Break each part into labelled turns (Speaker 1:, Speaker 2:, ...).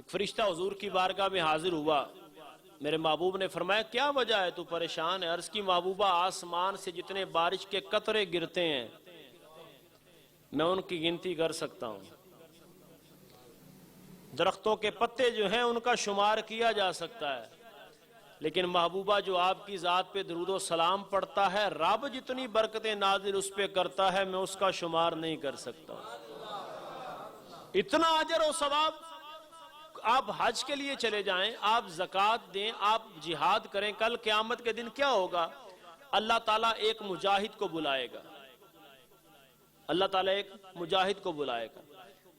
Speaker 1: فرشتہ حضور کی بارگاہ میں حاضر ہوا، میرے محبوب نے فرمایا کیا وجہ ہے تو پریشان ہے؟ عرض کی محبوبہ آسمان سے جتنے بارش کے قطرے گرتے ہیں میں ان کی گنتی کر سکتا ہوں، درختوں کے پتے جو ہیں ان کا شمار کیا جا سکتا ہے، لیکن محبوبہ جو آپ کی ذات پہ درود و سلام پڑھتا ہے رب جتنی برکتیں نازل اس پہ کرتا ہے میں اس کا شمار نہیں کر سکتا۔ اتنا اجر و ثواب۔ آپ حج کے لیے چلے جائیں، آپ زکوٰۃ دیں، آپ جہاد کریں، کل قیامت کے دن کیا ہوگا؟ اللہ تعالیٰ ایک مجاہد کو بلائے گا، اللہ تعالیٰ ایک مجاہد کو بلائے گا،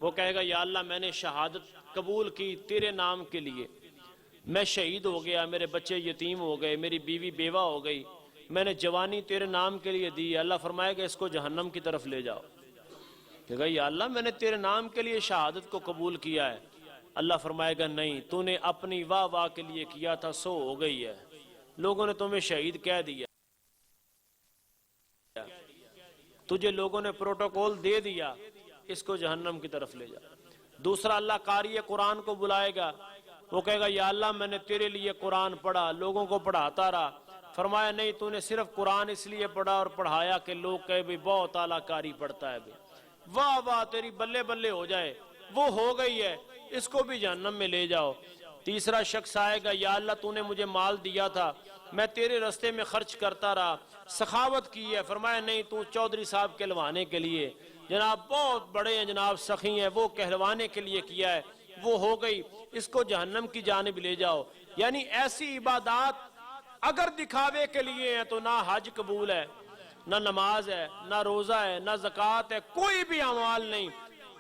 Speaker 1: وہ کہے گا یا اللہ میں نے شہادت قبول کی تیرے نام کے لیے، میں شہید ہو گیا، میرے بچے یتیم ہو گئے، میری بیوی بیوہ ہو گئی، میں نے جوانی تیرے نام کے لیے دی۔ اللہ فرمائے گا اس کو جہنم کی طرف لے جاؤ۔ کہے گا یا اللہ میں نے تیرے نام کے لیے شہادت کو قبول کیا ہے۔ اللہ فرمائے گا نہیں، تو نے اپنی واہ واہ کے لیے کیا تھا سو ہو گئی ہے، لوگوں نے تمہیں شہید کہہ دیا، تجھے لوگوں نے پروٹوکول دے دیا، اس کو جہنم کی طرف لے جا۔ دوسرا اللہ قاری قرآن کو بلائے گا، وہ کہے گا یا اللہ میں نے تیرے لیے قرآن پڑھا، لوگوں کو پڑھاتا رہا، فرمایا نہیں تو نے صرف قرآن اس لیے پڑھا اور پڑھایا کہ لوگ کہے بھی بہت اعلیٰ قاری پڑھتا ہے، واہ واہ تیری بلے بلے ہو جائے، وہ ہو گئی ہے، اس کو بھی جہنم میں لے جاؤ۔ تیسرا شخص آئے گا یا اللہ تو نے مجھے مال دیا تھا، میں تیرے رستے میں خرچ کرتا رہا، سخاوت کی ہے، فرمایا نہیں تو چودھری صاحب کہلوانے کے لیے، جناب بہت بڑے ہیں، جناب سخی ہیں، وہ کہلوانے کے لیے کیا ہے، وہ ہو گئی، اس کو جہنم کی جانب لے جاؤ۔ یعنی ایسی عبادات اگر دکھاوے کے لیے ہیں تو نہ حج قبول ہے، نہ نماز ہے، نہ روزہ ہے، نہ زکوٰۃ ہے، کوئی بھی اعمال نہیں۔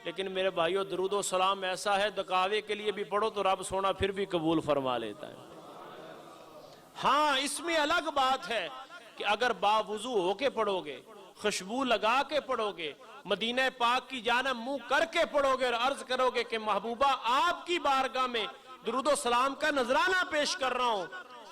Speaker 1: لیکن میرے بھائیو درود و سلام ایسا ہے دکھاوے کے لیے بھی پڑھو تو رب سونا پھر بھی قبول فرما لیتا ہے۔ ہاں اس میں الگ بات ہے کہ اگر باوضو ہو کے پڑھو گے، خوشبو لگا کے پڑھو گے، مدینہ پاک کی جانب منہ کر کے پڑھو گے اور عرض کرو گے کہ محبوبہ آپ کی بارگاہ میں درود و سلام کا نذرانہ پیش کر رہا ہوں،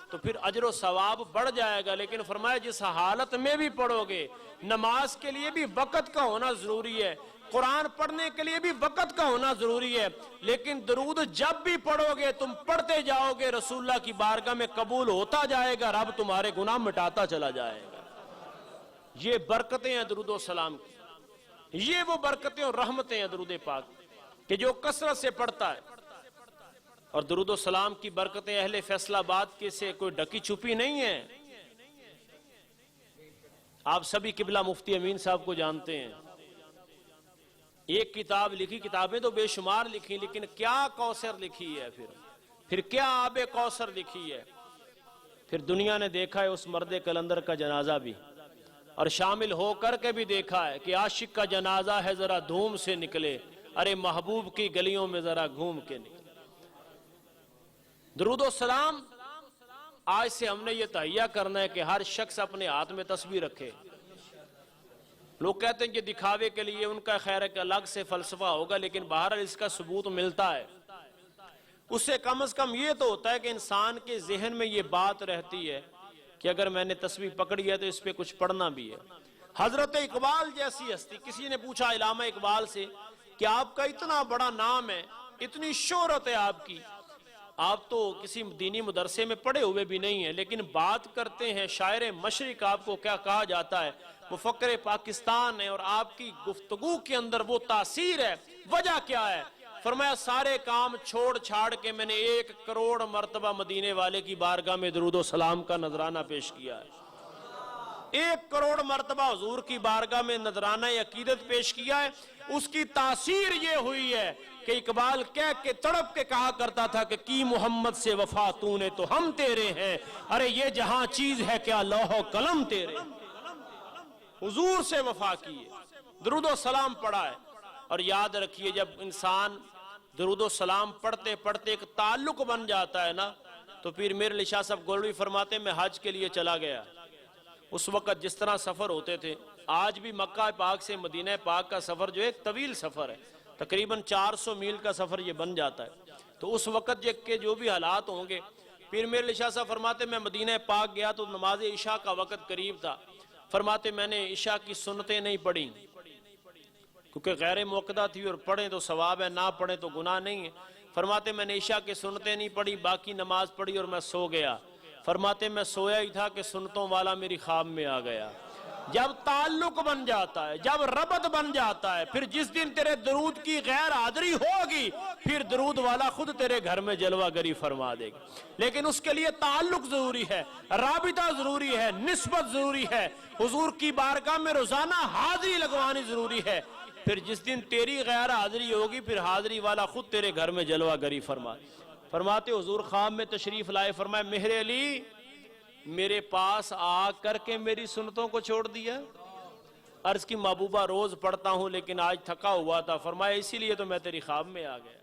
Speaker 1: تو پھر اجر و ثواب بڑھ جائے گا۔ لیکن فرمایا جس حالت میں بھی پڑھو گے، نماز کے لیے بھی وقت کا ہونا ضروری ہے، قرآن پڑھنے کے لیے بھی وقت کا ہونا ضروری ہے، لیکن درود جب بھی پڑھو گے تم پڑھتے جاؤ گے، رسول اللہ کی بارگاہ میں قبول ہوتا جائے گا، رب تمہارے گناہ مٹاتا چلا جائے گا۔ یہ برکتیں ہیں درود و سلام کی، یہ وہ برکتیں اور رحمتیں ہیں درود پاک کہ جو کثرت سے پڑھتا ہے۔ اور درود و سلام کی برکتیں اہل فیصل آباد کے سے کوئی ڈکی چھپی نہیں ہیں۔ آپ سبھی قبلہ مفتی امین صاحب کو جانتے ہیں، ایک کتاب لکھی، کتابیں تو بے شمار لکھی، لیکن کیا کوثر لکھی ہے، پھر کیا آب کوثر لکھی ہے۔ پھر دنیا نے دیکھا ہے اس مرد کلندر کا جنازہ بھی، اور شامل ہو کر کے بھی دیکھا ہے کہ عاشق کا جنازہ ہے ذرا دھوم سے نکلے، ارے محبوب کی گلیوں میں ذرا گھوم کے نکلے۔ درود و سلام آج سے ہم نے یہ تہیہ کرنا ہے کہ ہر شخص اپنے ہاتھ میں تسبیح رکھے۔ لوگ کہتے ہیں کہ دکھاوے کے لیے ان کا خیر ایک الگ سے فلسفہ ہوگا، لیکن بہرحال اس کا ثبوت ملتا ہے۔ اس سے کم از کم یہ تو ہوتا ہے کہ انسان کے ذہن میں یہ بات رہتی ہے کہ اگر میں نے تسبیح پکڑی ہے تو اس پہ کچھ پڑھنا بھی ہے۔ حضرت اقبال جیسی ہستی، کسی نے پوچھا علامہ اقبال سے کہ آپ کا اتنا بڑا نام ہے، اتنی شہرت ہے آپ کی، آپ تو کسی دینی مدرسے میں پڑھے ہوئے بھی نہیں ہیں، لیکن بات کرتے ہیں شاعر مشرق، آپ کو کیا کہا جاتا ہے، مفکر پاکستان ہے، اور آپ کی گفتگو کے اندر وہ تاثیر ہے، وجہ کیا ہے؟ فرمایا سارے کام چھوڑ چھاڑ کے میں نے 1 کروڑ مرتبہ مدینے والے کی بارگاہ میں درود و سلام کا نذرانہ پیش کیا ہے۔ 1 کروڑ مرتبہ حضور کی بارگاہ میں نذرانہ عقیدت پیش کیا ہے۔ اس کی تاثیر یہ ہوئی ہے کہ اقبال کہہ کے تڑپ کے کہا کرتا تھا کہ کی محمد سے وفا تو نے تو ہم تیرے ہیں، ارے یہ جہاں چیز ہے کیا لوح و قلم تیرے۔ حضور سے وفا کی ہے، درود و سلام پڑھا ہے۔ اور یاد رکھیے جب انسان درود و سلام پڑھتے پڑھتے ایک تعلق بن جاتا ہے نا، تو پھر میرے علی شاہ صاحب گولوی فرماتے ہیں میں حج کے لیے چلا گیا، اس وقت جس طرح سفر ہوتے تھے، آج بھی مکہ پاک سے مدینہ پاک کا سفر جو ایک طویل سفر ہے، تقریباً 400 میل کا سفر یہ بن جاتا ہے، تو اس وقت کے جو بھی حالات ہوں گے، پھر میرے علی شاہ صاحب فرماتے ہیں میں مدینہ پاک گیا تو نماز عشاء کا وقت قریب تھا، فرماتے میں نے عشاء کی سنتیں نہیں پڑھی کیونکہ غیر موقدہ تھی، اور پڑھیں تو ثواب ہے، نہ پڑھیں تو گناہ نہیں ہے۔ فرماتے میں نے عشاء کی سنتیں نہیں پڑھی، باقی نماز پڑھی اور میں سو گیا۔ فرماتے میں سویا ہی تھا کہ سنتوں والا میری خواب میں آ گیا۔ جب تعلق بن جاتا ہے، جب ربط بن جاتا ہے، پھر جس دن تیرے درود کی غیر حاضری ہوگی، پھر درود والا خود تیرے گھر میں جلوہ گری فرما دے گا۔ لیکن اس کے لیے تعلق ضروری ہے، رابطہ ضروری ہے، نسبت ضروری ہے، حضور کی بارگاہ میں روزانہ حاضری لگوانی ضروری ہے۔ پھر جس دن تیری غیر حاضری ہوگی، پھر حاضری والا خود تیرے گھر میں جلوہ گری فرماتے حضور خواب میں تشریف لائے، فرمائے مہر علی میرے پاس آ کر کے میری سنتوں کو چھوڑ دیا۔ عرض کی محبوبہ روز پڑھتا ہوں لیکن آج تھکا ہوا تھا۔ فرمایا اسی لیے تو میں تیری خواب میں آ گیا۔